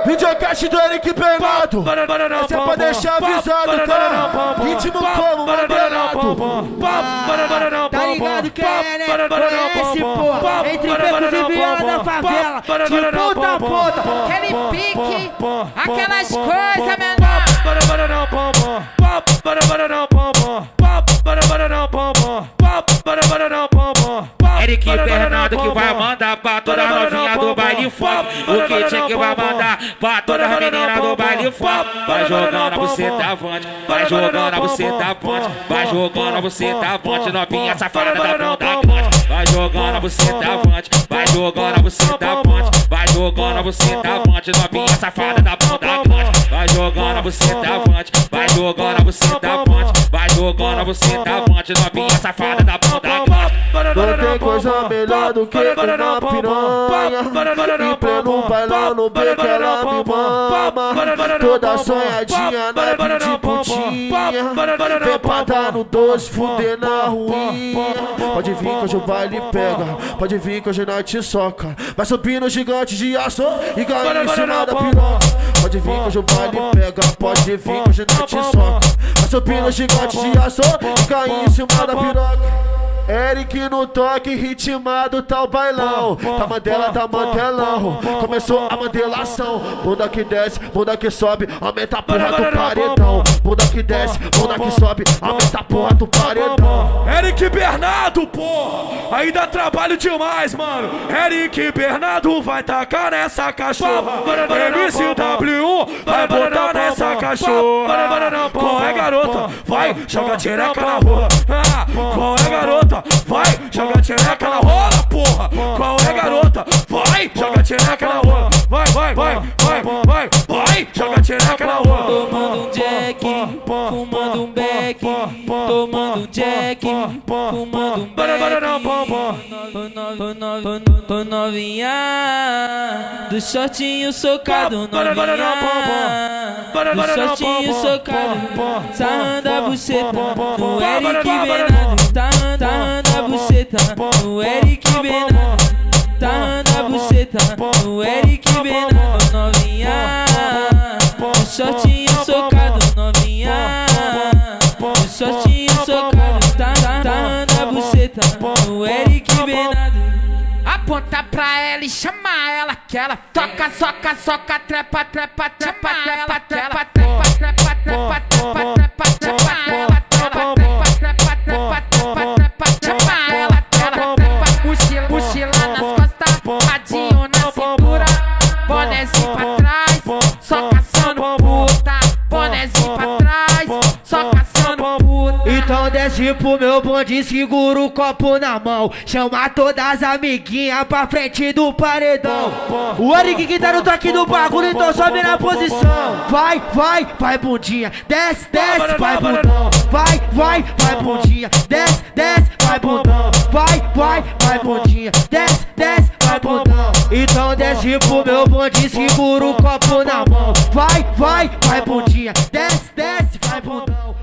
Videocast do Eric Bernardo. Essa é pra deixar avisado, tá? Ritmo como Mandelado. Tá ligado quem é, né? Conhece, pô. Entre becos e viola da favela, de ponta a ponta. Aquele pique, aquelas coisas, menor. Eric Bernardo que vai mandar pra toda novinha do baile funk. O Kit que vai mandar pra toda as meninas do baile funk. Vai jogando a buceta avante, vai jogando a buceta avante, vai jogando a buceta avante, novinha safada da bunda grande. Vai jogando a buceta avante, vai jogando a buceta avante, vai jogando a buceta avante, novinha safada da bunda grande. Vai jogando a buceta avante, vai jogando a buceta avante, vai jogando a buceta avante, novinha safada da bunda grande. Não tem coisa melhor do que uma piranha. Em pleno bailão no beco ela me mama. Toda sonhadinha na de putinha. Vem pra dar no doce, fuder na ruinha. Pode vir que hoje o baile pega, pode vir que hoje nós te soca. Vai subir no gigante de aço e ganha em cima da piroca. Pode vir que hoje o baile pega, pode vir que hoje nós te soca. Vai subir no gigante de aço e ganha em cima da piroca. Eric no toque, ritmado tá o bailão. Tá Mandela, tá mantelão. Começou a mandelação. Bunda que desce, bunda que sobe, aumenta a porra do paredão. Bunda que desce, bunda que sobe, aumenta a porra do paredão. Eric Bernardo, porra, aí dá trabalho demais, mano. Eric Bernardo vai tacar nessa cachorra. MCW vai botar nessa cachorra. Qual é, garota? Vai, joga tchereca na rola. Qual é, garota? Vai, joga tchereca na rola, porra. Qual é, garota? Vai, joga tchereca na rola. Vai, joga tchereca na rola. Tomando um jack, fumando um beck. Tomando um jack, fumando um beck. Ô novinha, do shortinho socado, novinha. Do shortinho socado, sarrando a buceta. No Eric Bernardo, sarrando a buceta. No Eric Bernardo, sarrando a buceta. No Eric Bernardo, novinha. Do shortinho socado, novinha. Do shortinho socado, sarrando a buceta. No Eric Bernardo. Aponta pra ela e chama ela que ela toca, soca, soca, trepa, trepa, trepa, trepa, trepa, trepa, trepa, trepa, trepa, trepa, trepa, ela trepa, trepa, trepa, trepa, trepa, trepa, ela trepa, mochila nas costas, radinho na cintura, bonézinho pra trás, só caçando puta, bonézinho pra trás, só caçando puta. Então desce pro meu bonde, segura o copo na mão, chama todas as amiguinhas pra frente do paredão. O Eric que tá no toque do bagulho, então sobe na posição. Vai bundinha, desce, desce, vai bundão. Vai bundinha, desce, desce, vai bundão. Vai bundinha, desce, desce, vai bundão. Então desce pro meu bonde, segura o copo na mão. Vai bundinha, desce, desce, vai bundão.